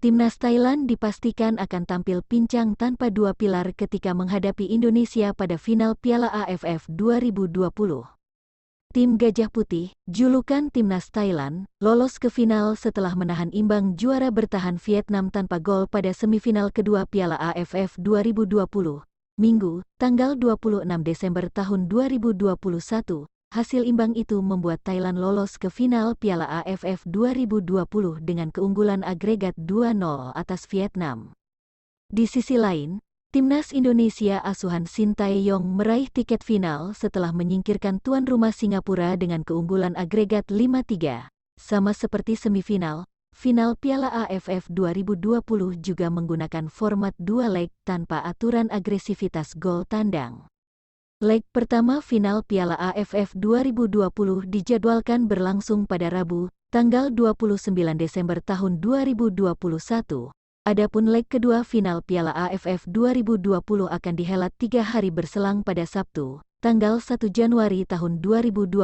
Timnas Thailand dipastikan akan tampil pincang tanpa dua pilar ketika menghadapi Indonesia pada final Piala AFF 2020. Tim Gajah Putih, julukan Timnas Thailand, lolos ke final setelah menahan imbang juara bertahan Vietnam tanpa gol pada semifinal kedua Piala AFF 2020, Minggu, tanggal 26 Desember tahun 2021. Hasil imbang itu membuat Thailand lolos ke final Piala AFF 2020 dengan keunggulan agregat 2-0 atas Vietnam. Di sisi lain, Timnas Indonesia asuhan Sintayong meraih tiket final setelah menyingkirkan tuan rumah Singapura dengan keunggulan agregat 5-3. Sama seperti semifinal, final Piala AFF 2020 juga menggunakan format 2 leg tanpa aturan agresivitas gol tandang. Leg pertama final Piala AFF 2020 dijadwalkan berlangsung pada Rabu, tanggal 29 Desember tahun 2021. Adapun leg kedua final Piala AFF 2020 akan dihelat 3 hari berselang pada Sabtu, tanggal 1 Januari tahun 2022.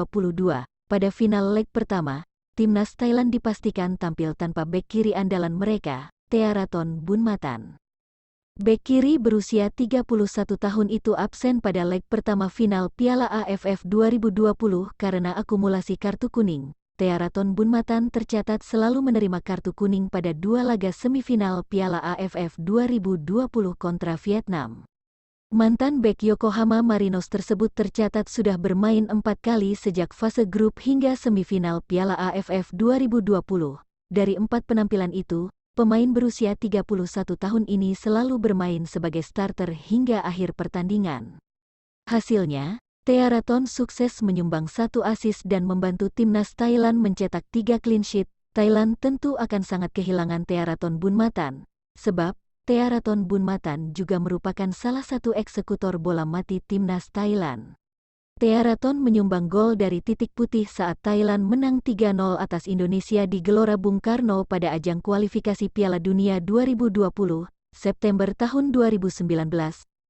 Pada final leg pertama, Timnas Thailand dipastikan tampil tanpa bek kiri andalan mereka, Thearathon Bunmattan. Bek kiri berusia 31 tahun itu absen pada leg pertama final Piala AFF 2020 karena akumulasi kartu kuning. Thearathon Bunmattan tercatat selalu menerima kartu kuning pada 2 laga semifinal Piala AFF 2020 kontra Vietnam. Mantan bek Yokohama Marinos tersebut tercatat sudah bermain 4 kali sejak fase grup hingga semifinal Piala AFF 2020. Dari 4 penampilan itu, pemain berusia 31 tahun ini selalu bermain sebagai starter hingga akhir pertandingan. Hasilnya, Thearathon sukses menyumbang 1 assist dan membantu Timnas Thailand mencetak 3 clean sheet. Thailand tentu akan sangat kehilangan Thearathon Bunmattan, sebab Thearathon Bunmattan juga merupakan salah satu eksekutor bola mati Timnas Thailand. Thearathon menyumbang gol dari titik putih saat Thailand menang 3-0 atas Indonesia di Gelora Bung Karno pada ajang kualifikasi Piala Dunia 2020, September tahun 2019.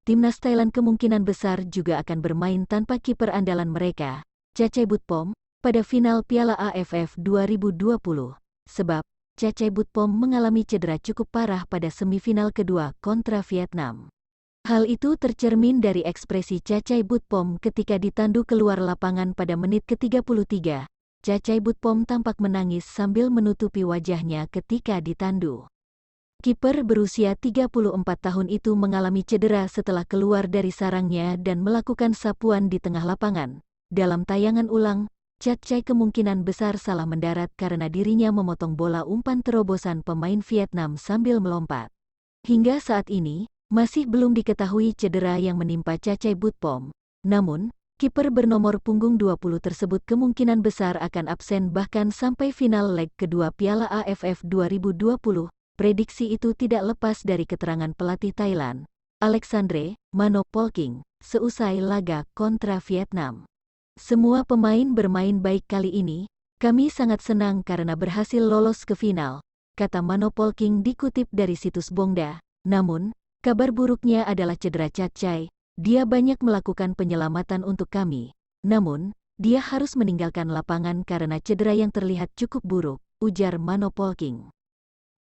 Timnas Thailand kemungkinan besar juga akan bermain tanpa kiper andalan mereka, Chachaibutpom, pada final Piala AFF 2020, sebab Chachaibutpom mengalami cedera cukup parah pada semifinal kedua kontra Vietnam. Hal itu tercermin dari ekspresi Chachaibutpom ketika ditandu keluar lapangan pada menit ke-33. Chachaibutpom tampak menangis sambil menutupi wajahnya ketika ditandu. Kiper berusia 34 tahun itu mengalami cedera setelah keluar dari sarangnya dan melakukan sapuan di tengah lapangan. Dalam tayangan ulang, Chachai kemungkinan besar salah mendarat karena dirinya memotong bola umpan terobosan pemain Vietnam sambil melompat. Hingga saat ini, masih belum diketahui cedera yang menimpa Chachaibutpom. Namun, kiper bernomor punggung 20 tersebut kemungkinan besar akan absen bahkan sampai final leg kedua Piala AFF 2020. Prediksi itu tidak lepas dari keterangan pelatih Thailand, Alexandre Manopolking, seusai laga kontra Vietnam. Semua pemain bermain baik kali ini, kami sangat senang karena berhasil lolos ke final, kata Manopolking dikutip dari situs Bongda. Namun, kabar buruknya adalah cedera Chachai. Dia banyak melakukan penyelamatan untuk kami. Namun, dia harus meninggalkan lapangan karena cedera yang terlihat cukup buruk, ujar Manopolking.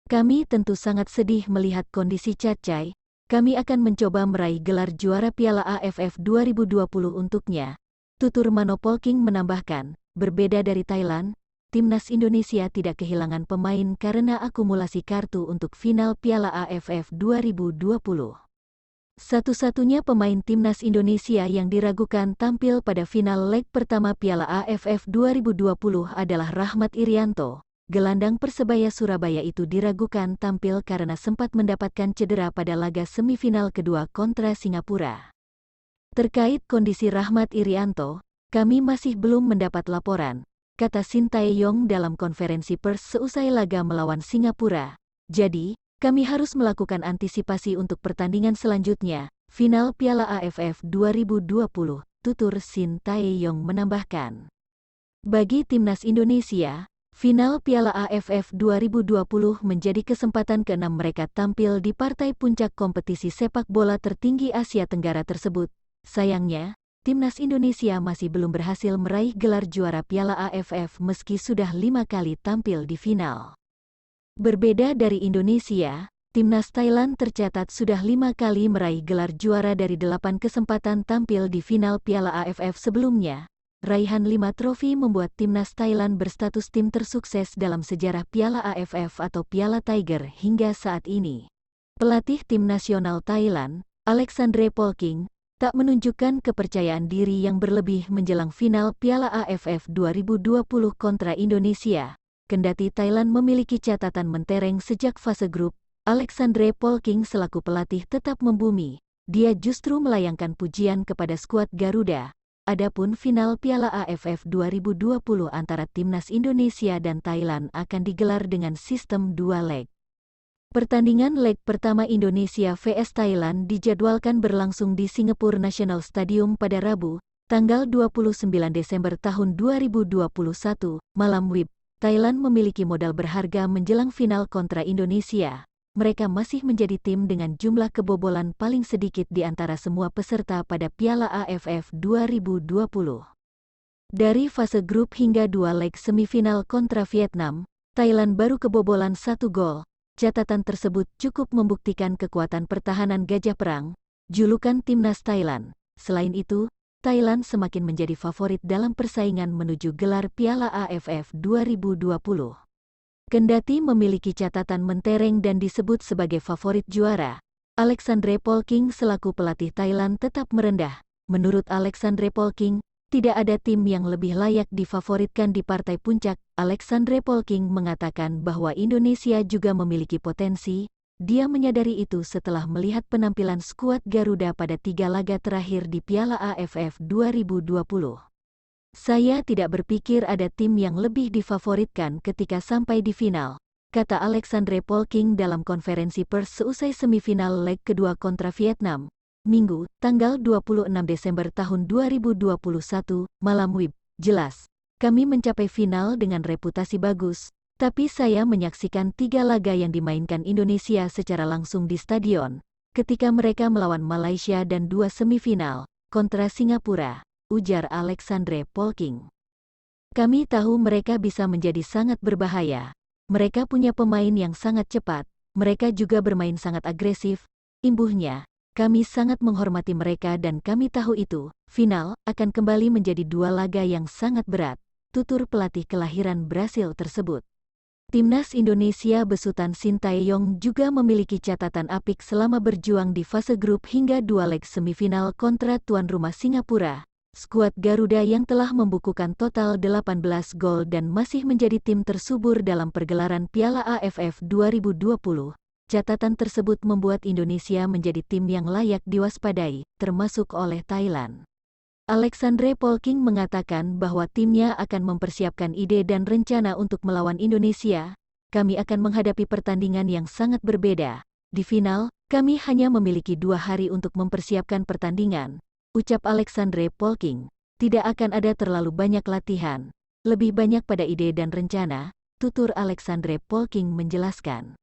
Kami tentu sangat sedih melihat kondisi Chachai. Kami akan mencoba meraih gelar juara Piala AFF 2020 untuknya. Tutur Manopolking menambahkan, berbeda dari Thailand, Timnas Indonesia tidak kehilangan pemain karena akumulasi kartu untuk final Piala AFF 2020. Satu-satunya pemain Timnas Indonesia yang diragukan tampil pada final leg pertama Piala AFF 2020 adalah Rahmat Irianto. Gelandang Persebaya Surabaya itu diragukan tampil karena sempat mendapatkan cedera pada laga semifinal kedua kontra Singapura. Terkait kondisi Rahmat Irianto, kami masih belum mendapat laporan, kata Sintayong dalam konferensi pers seusai laga melawan Singapura. Jadi, kami harus melakukan antisipasi untuk pertandingan selanjutnya, final Piala AFF 2020, tutur Sintayong menambahkan. Bagi Timnas Indonesia, final Piala AFF 2020 menjadi kesempatan ke-6 mereka tampil di partai puncak kompetisi sepak bola tertinggi Asia Tenggara tersebut. Sayangnya, Timnas Indonesia masih belum berhasil meraih gelar juara Piala AFF meski sudah 5 kali tampil di final. Berbeda dari Indonesia, timnas Thailand tercatat sudah 5 kali meraih gelar juara dari 8 kesempatan tampil di final Piala AFF sebelumnya. Raihan 5 trofi membuat timnas Thailand berstatus tim tersukses dalam sejarah Piala AFF atau Piala Tiger hingga saat ini. Pelatih tim nasional Thailand, Alexandre Polking, tak menunjukkan kepercayaan diri yang berlebih menjelang final Piala AFF 2020 kontra Indonesia. Kendati Thailand memiliki catatan mentereng sejak fase grup, Alexandre Polking selaku pelatih tetap membumi. Dia justru melayangkan pujian kepada skuad Garuda. Adapun final Piala AFF 2020 antara timnas Indonesia dan Thailand akan digelar dengan sistem 2 leg. Pertandingan leg pertama Indonesia vs Thailand dijadwalkan berlangsung di Singapore National Stadium pada Rabu, tanggal 29 Desember tahun 2021, malam WIB. Thailand memiliki modal berharga menjelang final kontra Indonesia. Mereka masih menjadi tim dengan jumlah kebobolan paling sedikit di antara semua peserta pada Piala AFF 2020. Dari fase grup hingga 2 leg semifinal kontra Vietnam, Thailand baru kebobolan 1 gol. Catatan tersebut cukup membuktikan kekuatan pertahanan gajah perang, julukan timnas Thailand. Selain itu, Thailand semakin menjadi favorit dalam persaingan menuju gelar Piala AFF 2020. Kendati memiliki catatan mentereng dan disebut sebagai favorit juara, Alexandre Polking selaku pelatih Thailand tetap merendah. Menurut Alexandre Polking, tidak ada tim yang lebih layak difavoritkan di partai puncak. Alexandre Polking mengatakan bahwa Indonesia juga memiliki potensi. Dia menyadari itu setelah melihat penampilan skuad Garuda pada 3 laga terakhir di Piala AFF 2020. Saya tidak berpikir ada tim yang lebih difavoritkan ketika sampai di final, kata Alexandre Polking dalam konferensi pers seusai semifinal leg kedua kontra Vietnam, Minggu, tanggal 26 Desember tahun 2021, malam WIB. Jelas, kami mencapai final dengan reputasi bagus. Tapi saya menyaksikan 3 laga yang dimainkan Indonesia secara langsung di stadion, ketika mereka melawan Malaysia dan 2 semifinal, kontra Singapura, ujar Alexandre Polking. Kami tahu mereka bisa menjadi sangat berbahaya. Mereka punya pemain yang sangat cepat, mereka juga bermain sangat agresif, imbuhnya. Kami sangat menghormati mereka dan kami tahu itu, final akan kembali menjadi 2 laga yang sangat berat, tutur pelatih kelahiran Brasil tersebut. Timnas Indonesia besutan Sintayong juga memiliki catatan apik selama berjuang di fase grup hingga 2 leg semifinal kontra tuan rumah Singapura. Skuad Garuda yang telah membukukan total 18 gol dan masih menjadi tim tersubur dalam pergelaran Piala AFF 2020. Catatan tersebut membuat Indonesia menjadi tim yang layak diwaspadai, termasuk oleh Thailand. Alexandre Polking mengatakan bahwa timnya akan mempersiapkan ide dan rencana untuk melawan Indonesia. Kami akan menghadapi pertandingan yang sangat berbeda. Di final, kami hanya memiliki 2 hari untuk mempersiapkan pertandingan, ucap Alexandre Polking. Tidak akan ada terlalu banyak latihan, lebih banyak pada ide dan rencana, tutur Alexandre Polking menjelaskan.